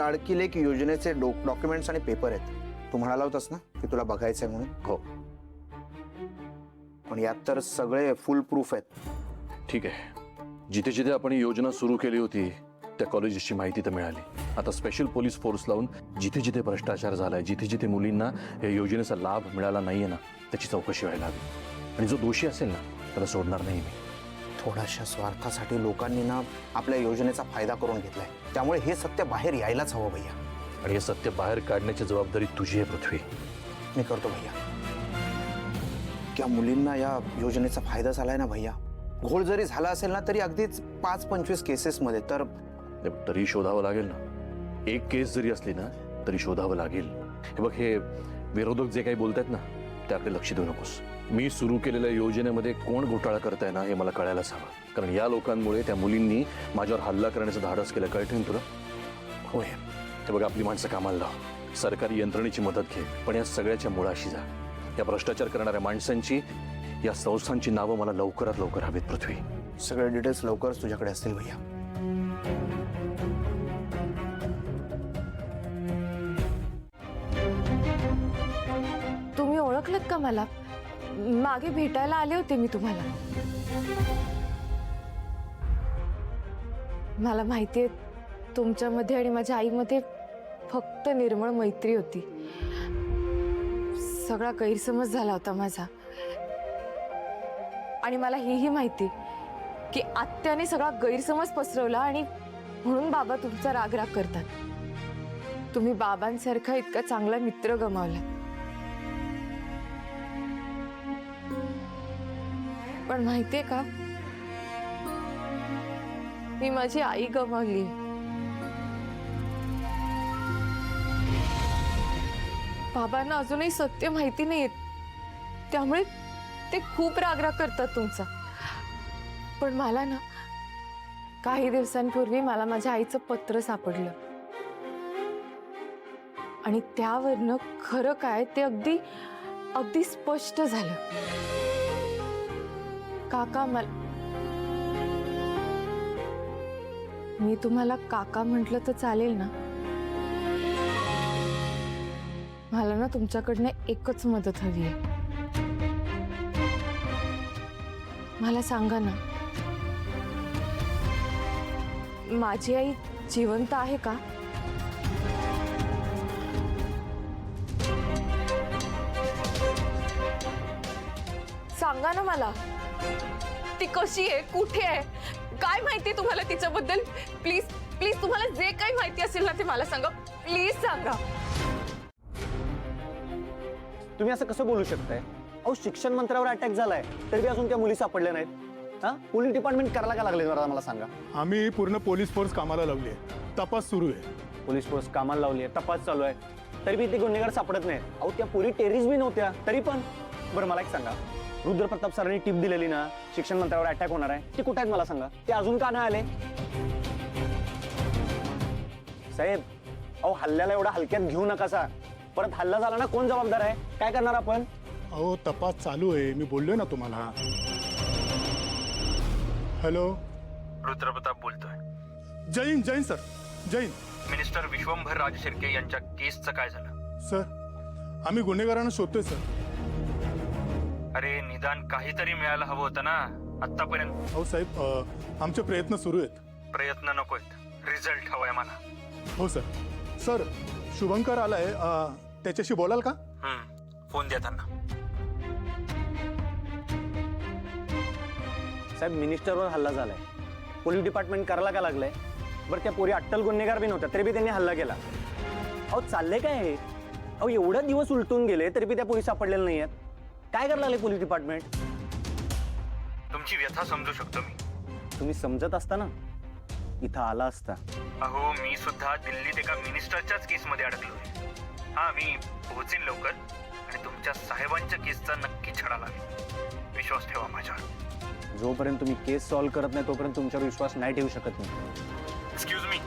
लाडकी लेक योजनेचे डॉक्युमेंट्स आणि पेपर आहेत. तू म्हणाला होतास ना की तुला बघायचंय म्हणून. हो. पण यात तर सगळे फुल प्रूफ आहेत. ठीक आहे, जिथे जिथे आपण ही योजना सुरू केली होती त्या कॉलेजेसची माहिती तर मिळाली. आता स्पेशल पोलीस फोर्स लावून जिथे जिथे भ्रष्टाचार झालाय, जिथे जिथे मुलींना या योजनेचा लाभ मिळाला नाहीये ना, त्याची चौकशी व्हायला हवी. आणि जो दोषी असेल ना त्याला सोडणार नाही मी. थोड्याशा स्वार्थासाठी लोकांनी ना आपल्या योजनेचा फायदा करून घेतलाय. त्यामुळे हे सत्य बाहेर यायलाच हवं भैया. आणि हे सत्य बाहेर काढण्याची जबाबदारी तुझी आहे पृथ्वी. मी करतो भैया. त्या मुलींना या योजनेचा फायदा झालाय ना भैया. घोळ जरी झाला असेल ना तरी अगदीच 5-25 केसेसमध्ये तर तरी शोधावं लागेल ना. एक केस जरी असली ना तरी शोधावं लागेल. हे बघ, हे विरोधक जे काही बोलतायत ना त्याकडे लक्ष देऊ नकोस. मी सुरू केलेल्या योजनेमध्ये कोण घोटाळा करताय ना हे मला कळायलाच हवं. कारण या लोकांमुळे त्या मुलींनी माझ्यावर हल्ला करण्याचं धाडस केलं. कळतं ना तुला? होय. हे बघ, आपली माणसं कामाला लाव. सरकारी यंत्रणेची मदत घे, पण या सगळ्याच्या मुळाशी जा. या भ्रष्टाचार करणाऱ्या माणसांची, या संस्थांची नावं मला लवकरात लवकर हवीत पृथ्वी. सगळे डिटेल्स लवकरच तुझ्याकडे असतील भैया. तुम्ही ओळखलत का मला? मागे भेटायला आले होते मी तुम्हाला. मला माहितीये तुमच्यामध्ये आणि माझ्या आईमध्ये फक्त निर्मळ मैत्री होती. सगळा गैरसमज झाला होता माझा. आणि मला हेही माहिती की आत्याने सगळा गैरसमज पसरवला आणि म्हणून बाबा तुमचा राग करतात. तुम्ही बाबांसारखा इतका चांगला मित्र गमावला. पण माहितीये का, मी माझी आई गमावली. बाबांना अजूनही सत्य माहिती नाहीये, त्यामुळे ते खूप राग करतात तुमचा. पण मला ना काही दिवसांपूर्वी मला माझ्या आईचं पत्र सापडलं आणि त्यावरनं खरं काय ते अगदी अगदी स्पष्ट झालं. काका, मी तुम्हाला काका म्हटलं तर चालेल ना? मला ना तुमच्याकडनं एकच मदत हवी आहे. मला सांगा ना, माझी आई जिवंत आहे का? सांगा ना मला. ती कशी आहे, कुठे आहे, काय माहिती तुम्हाला तिच्याबद्दल? प्लीज प्लीज, तुम्हाला जे काही माहिती असेल ना ते मला सांगा. प्लीज सांगा. तुम्ही असं कसं बोलू शकताय? अहो, शिक्षण मंत्र्यावर अटॅक झालाय तरी अजून त्या मुली सापडल्या नाहीत. हा, पोलीस डिपार्टमेंट करायला का लागले मला सांगा. आम्ही पूर्ण पोलीस फोर्स कामाला लावली आहे. तपास सुरू आहे. पोलीस फोर्स कामाला लावली आहे, तपास चालू आहे, तरी बी ते गुन्हेगार सापडत नाहीत. अहो, त्या पोरी टेररिस्ट बी नव्हत्या तरी पण. बरं, मला एक सांगा, रुद्रप्रताप सरांनी टिप दिलेली ना शिक्षण मंत्र्यावर अटॅक होणार आहे, ते कुठे आहेत मला सांगा. ते अजून का नाही आले? साहेब, अहो, हल्ल्याला एवढा हलक्यात घेऊ नका. परत हल्ला झाला ना कोण जबाबदार आहे? काय करणार आपण? अहो, तपास चालू आहे, मी बोललोय ना तुम्हाला. हॅलो, रुद्रप्रताप बोलतोय. जैन जैन सर, जैन. मिनिस्टर विश्वंभर राजशिर्के यांच्या केसचं काय झालं? सर, आम्ही गुन्हेगारांना शोधतोय सर. अरे, निदान काहीतरी मिळायला हवं होतं ना आतापर्यंत. हो साहेब, आमचे प्रयत्न सुरू आहेत. प्रयत्न नकोयत, रिझल्ट हवाय मला. हो सर. सर, शुभंकर आलाय, त्याच्याशी बोलाल का? फोन द्या त्यांना. साहेब, मिनिस्टरवर हल्ला झालाय, पोलीस डिपार्टमेंट करायला का लागलंय? बरं, त्या पोरी अट्टल गुन्हेगार बी नव्हत्या तरी बी त्यांनी हल्ला केला. अहो, चाललंय काय हे? अहो, एवढा दिवस उलटून गेले तरी बी त्या पोरी सापडलेल्या नाही आहेत. काय करायला लागले पोलीस डिपार्टमेंट? तुमची व्यथा समजू शकतो मी. तुम्ही समजत असता ना इथं आला असता. अहो, मी सुद्धा दिल्लीत एका मिनिस्टरच्याच केसमध्ये अडकलोय. हा, मी पोहोचीन लवकर आणि तुमच्या साहेबांच्या केसचा नक्की छडा लागेल. विश्वास ठेवा माझ्यावर. जोपर्यंत तुम्ही केस सॉल्व्ह करत नाही तोपर्यंत तुमच्यावर विश्वास नाही ठेवू शकत मी. एक्सक्यूज मी,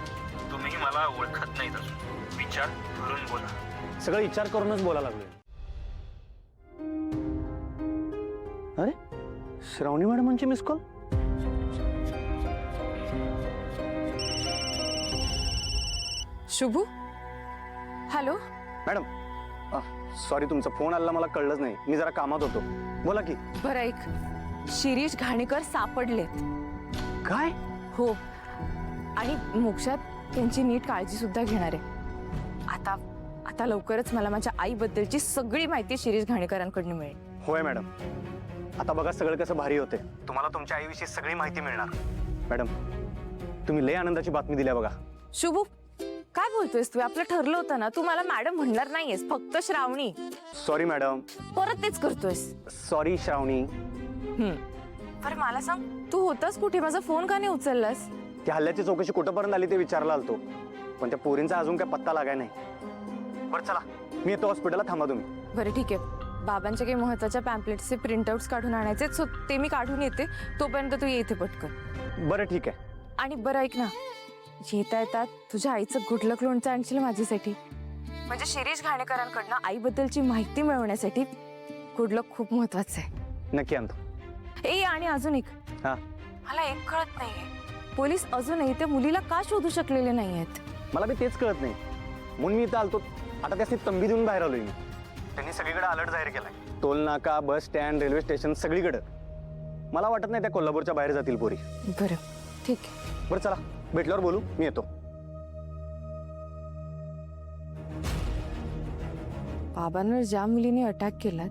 तुम्ही मला ओळखत नाहीत अजून. विचार करून बोला. सगळं विचार करूनच बोलायला लागलोय. अरे, श्रावणी मॅडमांची miss call. Shubhu hello. Madam sorry, तुमचा फोन आला मला कळलंच नाही, मी जरा कामात होतो. बोला की. बरं ऐक, शिरीष घाणेकर सापडलेत. काय? हो, आणि मोक्षात त्यांची नीट काळजी सुद्धा घेणार आहे. आता आता लवकरच मला माझ्या आईबद्दलची सगळी माहिती शिरीष घाणेकरांकडून मिळेल. होय मॅडम, आता बघा सगळं कसं भारी होते. तुम्हाला तुमच्या आईविषयी सगळी माहिती मिळणार. मॅडम, तुम्ही लय आनंदाची बातमी दिल्या बघा. शुभू काय बोलतोयस तू? आपलं ठरलं होतं ना, तू मला मॅडम म्हणणार नाहीयेस, फक्त श्रावणी. Sorry madam. परत तेच करतोयस. सॉरी श्रावणी. बरं मला सांग, तू होतास कुठे? माझा फोन का नाही उचललास? त्या हल्ल्याची चौकशी कुठंपर्यंत आली ते विचारला आलतो, पण त्या पोरींचा अजून काय पत्ता लागाय नाही. बरं चला, मी येतो हॉस्पिटलला, थांबा तुम्ही. बरं ठीक आहे, बाबांच्या काही महत्वाच्या पॅम्पलेट्सचे प्रिंटआउट्स काढून आणायचे, सो ते मी काढून येते. तोपर्यंत तू ये इथे पटकन. बरं ठीक आहे. आणि बरं ऐक ना, येता येतात तुझ्या आईचं गुडलक लोणचं आणशील माझ्यासाठी? म्हणजे शिरीष घाणेकरांकडनं आईबद्दलची माहिती मिळवण्यासाठी गुडलक खूप महत्वाचं आहे. नक्की आणतो. ए आणि अजून एक, हा, मला एक कळत नाहीये, पोलीस अजूनही त्या मुलीला का शोधू शकलेले नाही आहेत? मला बी तेच कळत नाही, म्हणून मी इथं आलतो. आता त्याची तंबी देऊन बाहेर आलोय मी. त्यांनी सगळीकडे अलर्ट जाहीर केलाय, टोल नाका, बस स्टँड, रेल्वे स्टेशन, सगळीकडे. मला वाटत नाही त्या कोल्हापूरच्या बाहेर जातील पोरी. बरं ठीक आहे. बरं चला, भेटल्यावर बोलू, मी येतो. बाबांवर ज्या मुलीने अटॅक केला